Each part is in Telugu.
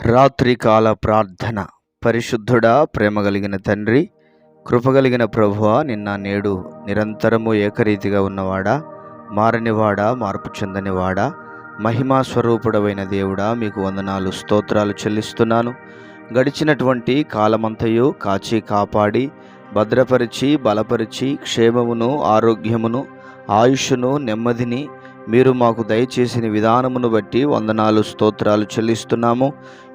రాత్రికాల ప్రార్థన. పరిశుద్ధుడా, ప్రేమ కలిగిన తండ్రి, కృపగలిగిన ప్రభువా, నిన్న నేడు నిరంతరము ఏకరీతిగా ఉన్నవాడా, మారనివాడా, మార్పు చెందనివాడా, మహిమా స్వరూపుడవైన దేవుడా, మీకు వందనాలు, స్తోత్రాలు చెల్లిస్తున్నాను. గడిచినటువంటి కాలమంతయు కాచి కాపాడి భద్రపరిచి బలపరిచి క్షేమమును ఆరోగ్యమును ఆయుష్ను నెమ్మదిని మీరు మాకు దయచేసిన విధానమును బట్టి వందనాలు, స్తోత్రాలు చెల్లిస్తున్నాము.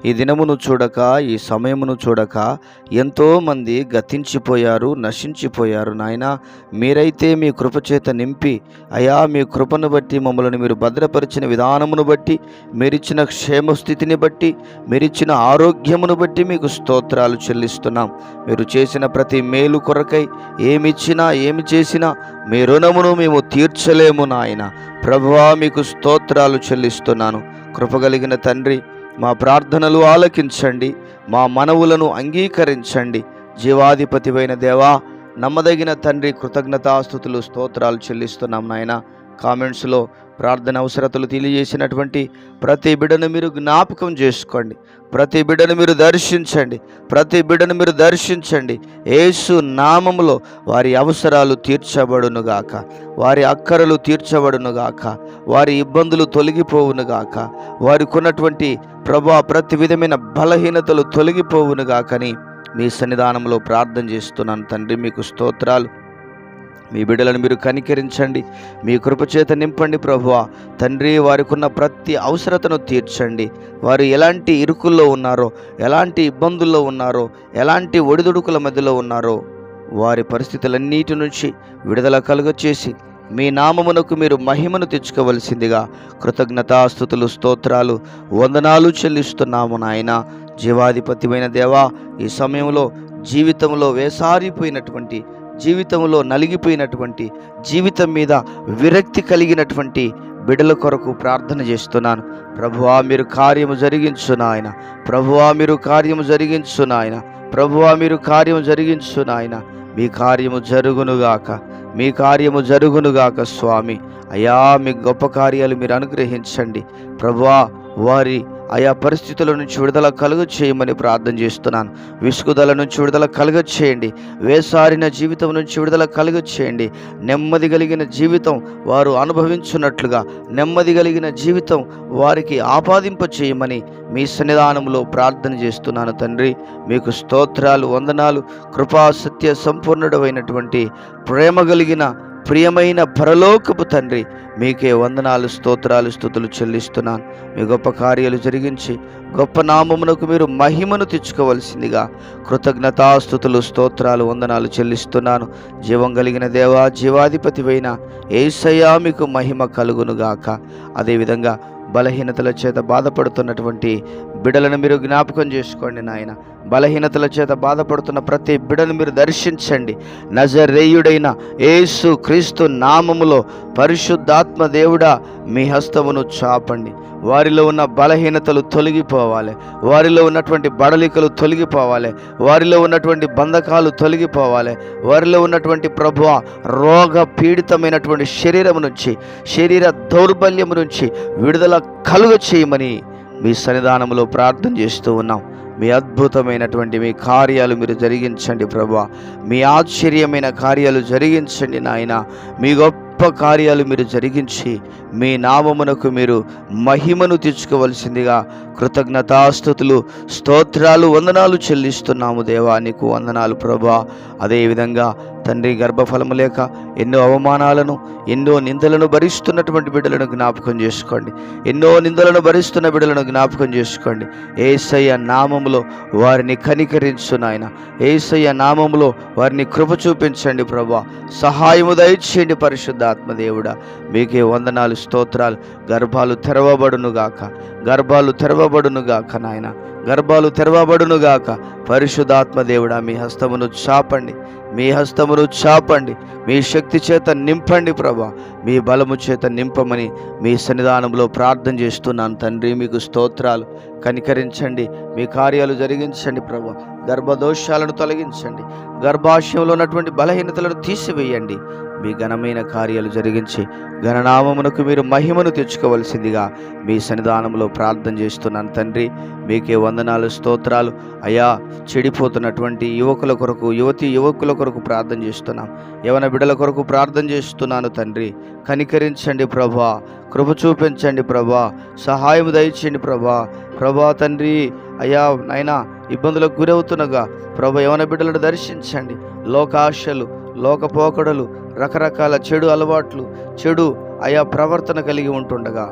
ఈ దినమును చూడక, ఈ సమయమును చూడక ఎంతోమంది గతించిపోయారు, నశించిపోయారు. నాయన, మీరైతే మీ కృపచేత నింపి, అయా మీ కృపను బట్టి మమ్మల్ని మీరు భద్రపరిచిన విధానమును బట్టి, మీరిచ్చిన క్షేమస్థితిని బట్టి, మీరిచ్చిన ఆరోగ్యమును బట్టి మీకు స్తోత్రాలు చెల్లిస్తున్నాం. మీరు చేసిన ప్రతి మేలు కొరకై ఏమిచ్చినా ఏమి చేసినా మీ రుణమును మేము తీర్చలేము. నాయన ప్రభువా, మీకు స్తోత్రాలు చెల్లిస్తున్నాను. కృపగలిగిన తండ్రి, మా ప్రార్థనలు ఆలకించండి, మా మనవులను అంగీకరించండి. జీవాధిపతివైన దేవా, నమ్మదగిన తండ్రి, కృతజ్ఞతాస్తుతులు స్తోత్రాలు చెల్లిస్తున్నాం. నాయన, కామెంట్స్లో ప్రార్థన అవసరతలు తెలియజేసినటువంటి ప్రతి బిడ్డను మీరు జ్ఞాపకం చేసుకోండి, ప్రతి బిడ్డను మీరు దర్శించండి, ప్రతి బిడ్డను మీరు దర్శించండి. యేసు నామములో వారి అవసరాలు తీర్చబడునుగాక, వారి అక్కరలు తీర్చబడునుగాక, వారి ఇబ్బందులు తొలగిపోవునుగాక, వారికి ఉన్నటువంటి ప్రభా ప్రతి విధమైన బలహీనతలు తొలగిపోవునుగాకని మీ సన్నిధానంలో ప్రార్థన చేస్తున్నాను. తండ్రి, మీకు స్తోత్రాలు. మీ బిడ్డలను మీరు కనికరించండి, మీ కృపచేత నింపండి ప్రభువా. తండ్రి, వారికి ఉన్న ప్రతి అవసరతను తీర్చండి. వారు ఎలాంటి ఇరుకుల్లో ఉన్నారో, ఎలాంటి ఇబ్బందుల్లో ఉన్నారో, ఎలాంటి ఒడిదుడుకుల మధ్యలో ఉన్నారో, వారి పరిస్థితులన్నిటి నుంచి విడుదల కలుగచేసి మీ నామమునకు మీరు మహిమను తెచ్చుకోవలసిందిగా కృతజ్ఞతాస్తుతులు, స్తోత్రాలు, వందనాలు చెల్లిస్తున్నాము. నాయన, జీవాధిపతిమైన దేవా, ఈ సమయంలో జీవితంలో వేసారిపోయినటువంటి, జీవితంలో నలిగిపోయినటువంటి, జీవితం మీద విరక్తి కలిగినటువంటి బిడ్డల కొరకు ప్రార్థన చేస్తున్నాను. ప్రభువా, మీరు కార్యము జరిగించు నాయన. ప్రభువా, మీరు కార్యము జరిగించు నాయన. ప్రభువా, మీరు కార్యము జరిగించు నాయన. మీ కార్యము జరుగునుగాక, మీ కార్యము జరుగునుగాక స్వామి. అయా, మీ గొప్ప కార్యాలు మీరు అనుగ్రహించండి ప్రభువా. వారి ఆయా పరిస్థితుల నుంచి విడుదల కలుగ చేయమని ప్రార్థన చేస్తున్నాను. విసుగుదల నుంచి విడుదల కలుగ చేయండి, వేసారిన జీవితం నుంచి విడుదల కలుగ చేయండి. నెమ్మది కలిగిన జీవితం వారు అనుభవించున్నట్లుగా నెమ్మది కలిగిన జీవితం వారికి ఆపాదింప చేయమని మీ సన్నిధానంలో ప్రార్థన చేస్తున్నాను. తండ్రి, మీకు స్తోత్రాలు, వందనాలు. కృపా సత్య సంపూర్ణుడైనటువంటి ప్రేమ కలిగిన ప్రియమైన పరలోకపు తండ్రి, మీకే వందనాలు, స్తోత్రాలు, స్తుతులు చెల్లిస్తున్నాను. మీ గొప్ప కార్యాలు జరిగించి గొప్ప నామమునకు మీరు మహిమను తెచ్చుకోవలసిందిగా కృతజ్ఞతాస్తుతులు, స్తోత్రాలు, వందనాలు చెల్లిస్తున్నాను. జీవం కలిగిన దేవా, జీవాధిపతివైన యేసయ్యా, మీకు మహిమ కలుగునుగాక. అదేవిధంగా బలహీనతల చేత బాధపడుతున్నటువంటి బిడ్డలను మీరు జ్ఞాపకం చేసుకోండి నాయన. బలహీనతల చేత బాధపడుతున్న ప్రతి బిడ్డను మీరు దర్శించండి. నజరేయుడైన యేసు క్రీస్తు నామములో పరిశుద్ధాత్మ దేవుడా, మీ హస్తమును చాపండి. వారిలో ఉన్న బలహీనతలు తొలగిపోవాలి, వారిలో ఉన్నటువంటి బడలికలు తొలగిపోవాలి, వారిలో ఉన్నటువంటి బంధకాలు తొలగిపోవాలి, వారిలో ఉన్నటువంటి ప్రభువా రోగ పీడితమైనటువంటి శరీరం నుంచి, శరీర దౌర్బల్యం నుంచి విడుదల కలుగ చేయమని మీ సన్నిధానంలో ప్రార్థన చేస్తూ ఉన్నాం. మీ అద్భుతమైనటువంటి మీ కార్యాలు మీరు జరిగించండి ప్రభువా. మీ ఆశ్చర్యమైన కార్యాలు జరిగించండి నాయన. మీ గొప్ప కార్యాలు మీరు జరిగించి మీ నామమునకు మీరు మహిమను తెచ్చుకోవలసిందిగా కృతజ్ఞతాస్తుతులు, స్తోత్రాలు, వందనాలు చెల్లిస్తున్నాము దేవా. నీకు వందనాలు ప్రభువా. అదేవిధంగా తండ్రి, గర్భఫలము లేక ఎన్నో అవమానాలను, ఎన్నో నిందలను భరిస్తున్నటువంటి బిడ్డలను జ్ఞాపకం చేసుకోండి. ఎన్నో నిందలను భరిస్తున్న బిడ్డలను జ్ఞాపకం చేసుకోండి. యేసయ్య నామములో వారిని కనికరించు నాయన. యేసయ్య నామములో వారిని కృప చూపించండి ప్రభువా. సహాయము దయచేయండి పరిశుద్ధాత్మ దేవుడా. మీకే వందనాలు, స్తోత్రాలు. గర్భాలు తెరవబడునుగాక, గర్భాలు తెరవబడునుగాక నాయన, గర్భాలు తెరవబడునుగాక. పరిశుద్ధాత్మ దేవుడా, మీ హస్తమును చాపండి, మీ హస్తమును చాపండి. మీ శక్తి చేత నింపండి ప్రభా. మీ బలము చేత నింపమని మీ సన్నిధానంలో ప్రార్థన చేస్తున్నాను తండ్రి. మీకు స్తోత్రాలు. కనికరించండి, మీ కార్యాలు జరిగించండి ప్రభా. గర్భదోషాలను తొలగించండి, గర్భాశయంలో ఉన్నటువంటి బలహీనతలను తీసివేయండి. మీ ఘనమైన కార్యాలు జరిగించి ఘననామమునకు మీరు మహిమను తెచ్చుకోవలసిందిగా మీ సన్నిధానంలో ప్రార్థన చేస్తున్నాను తండ్రి. మీకే వందనాలు, స్తోత్రాలు. అయా, చెడిపోతున్నటువంటి యువకుల కొరకు, యువకుల కొరకు ప్రార్థన చేస్తున్నాం. యవన బిడ్డల కొరకు ప్రార్థన చేస్తున్నాను తండ్రి. కనికరించండి ప్రభా, కృప చూపించండి ప్రభా, సహాయం దయచేయండి ప్రభా తండ్రి. అయ్యా నాయనా, ఇబ్బందులకు గురవుతున్నగా ప్రభా యవన బిడ్డలను దర్శించండి. లోకాశలు, లోకపోకడలు, రకరకాల చెడు అలవాట్లు, చెడు అయా ప్రవర్తన కలిగి ఉంటుండగా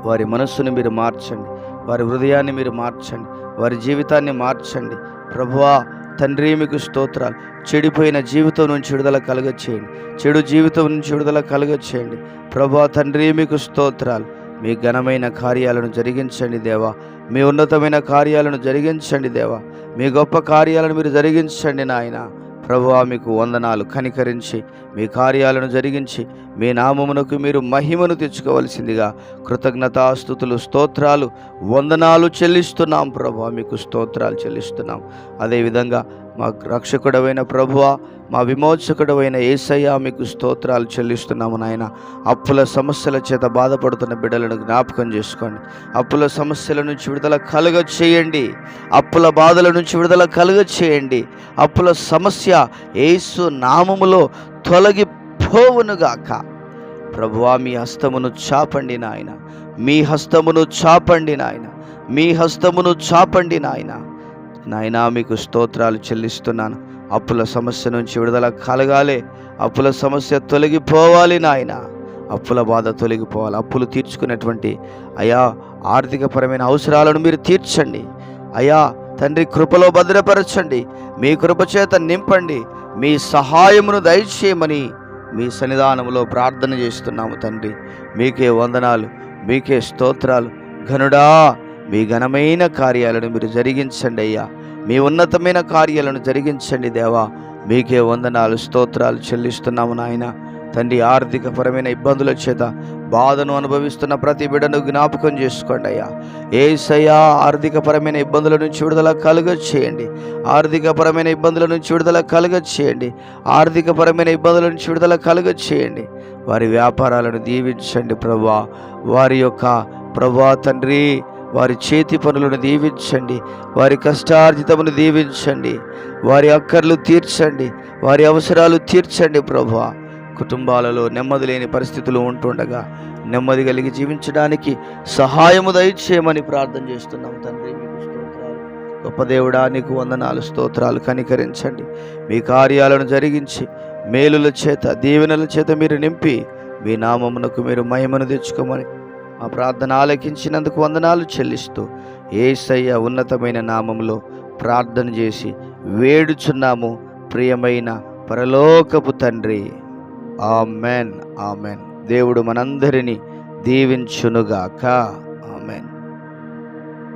వారి మనస్సును మీరు మార్చండి, వారి హృదయాన్ని మీరు మార్చండి, వారి జీవితాన్ని మార్చండి ప్రభువా తండ్రి. మీకు స్తోత్రాలు. చెడిపోయిన జీవితం నుంచి విడుదల కలుగచేయండి, చెడు జీవితం నుంచి విడుదల కలుగచేయండి ప్రభువా తండ్రి. మీకు స్తోత్రాలు. మీ ఘనమైన కార్యాలను జరిగించండి దేవా, మీ ఉన్నతమైన కార్యాలను జరిగించండి దేవా, మీ గొప్ప కార్యాలను మీరు జరిగించండి నాయన ప్రభువా. మీకు వందనాలు. కనికరించి మీ కార్యాలను జరిగించి మీ నామమునకు మీరు మహిమను తెచ్చుకోవలసిందిగా కృతజ్ఞతాస్తుతులు, స్తోత్రాలు, వందనాలు చెల్లిస్తున్నాం ప్రభువా. మీకు స్తోత్రాలు చెల్లిస్తున్నాం. అదేవిధంగా మా రక్షకుడవైన ప్రభువా, మా విమోచకుడవైన యేసయ్య, మీకు స్తోత్రాలు చెల్లిస్తున్నాము నాయన. అప్పుల సమస్యల చేత బాధపడుతున్న బిడ్డలను జ్ఞాపకం చేసుకోండి. అప్పుల సమస్యల నుంచి విడుదల కలుగ చేయండి, అప్పుల బాధల నుంచి విడుదల కలుగ చేయండి. అప్పుల సమస్య యేసు నామములో తొలగిపోవునుగాక ప్రభువా. మీ హస్తమును చాపండి నాయన, మీ హస్తమును చాపండి నాయన, మీ హస్తమును చాపండి నాయన. నాయనా మీకు స్తోత్రాలు చెల్లిస్తున్నాను. అప్పుల సమస్య నుంచి విడుదల కలగాలి, అప్పుల సమస్య తొలగిపోవాలి నాయన, అప్పుల బాధ తొలగిపోవాలి. అప్పులు తీర్చుకునేటువంటి అయా ఆర్థికపరమైన అవసరాలను మీరు తీర్చండి అయా తండ్రి. కృపలో భద్రపరచండి, మీ కృప చేత నింపండి, మీ సహాయమును దయచేయమని మీ సన్నిధానంలో ప్రార్థన చేస్తున్నాము తండ్రి. మీకే వందనాలు, మీకే స్తోత్రాలు. ఘనుడా, మీ ఘనమైన కార్యాలను మీరు జరిగించండి అయ్యా, మీ ఉన్నతమైన కార్యాలను జరిగించండి దేవా. మీకే వందనాలు, స్తోత్రాలు చెల్లిస్తున్నాము నాయన తండ్రి. ఆర్థికపరమైన ఇబ్బందుల చేత బాధను అనుభవిస్తున్న ప్రతి బిడ్డను జ్ఞాపకం చేసుకోండి అయ్యా. యేసయ్యా, ఆర్థికపరమైన ఇబ్బందుల నుంచి విడుదల కలుగ చేయండి, ఆర్థికపరమైన ఇబ్బందుల నుంచి విడుదల కలుగ చేయండి, ఆర్థికపరమైన ఇబ్బందుల నుంచి విడుదల కలుగ చేయండి. వారి వ్యాపారాలను దీవించండి ప్రభువా. వారి యొక్క ప్రభువా తండ్రి, వారి చేతి పనులను దీవించండి, వారి కష్టార్జితమును దీవించండి, వారి అక్కర్లు తీర్చండి, వారి అవసరాలు తీర్చండి ప్రభువా. కుటుంబాలలో నెమ్మది లేని పరిస్థితులు ఉంటుండగా నెమ్మది కలిగి జీవించడానికి సహాయము దయచేయమని ప్రార్థన చేస్తున్నాం తండ్రి. మీకు స్తోత్రాలు. గొప్ప దేవుడా, నీకు వందనాలు, స్తోత్రాలు. కనికరించండి, మీ కార్యాలను జరిగించి మేలుల చేత, దీవెనల చేత మీరు నింపి మీ నామమునకు మీరు మహిమను తెచ్చుకోమని మా ప్రార్థన ఆలకించినందుకు వందనాలు చెల్లిస్తూ యేసయ్య ఉన్నతమైన నామములో ప్రార్థన చేసి వేడుచున్నాము ప్రియమైన పరలోకపు తండ్రి. Amen, amen. దేవుడు మనందరినీ దీవించునుగాక.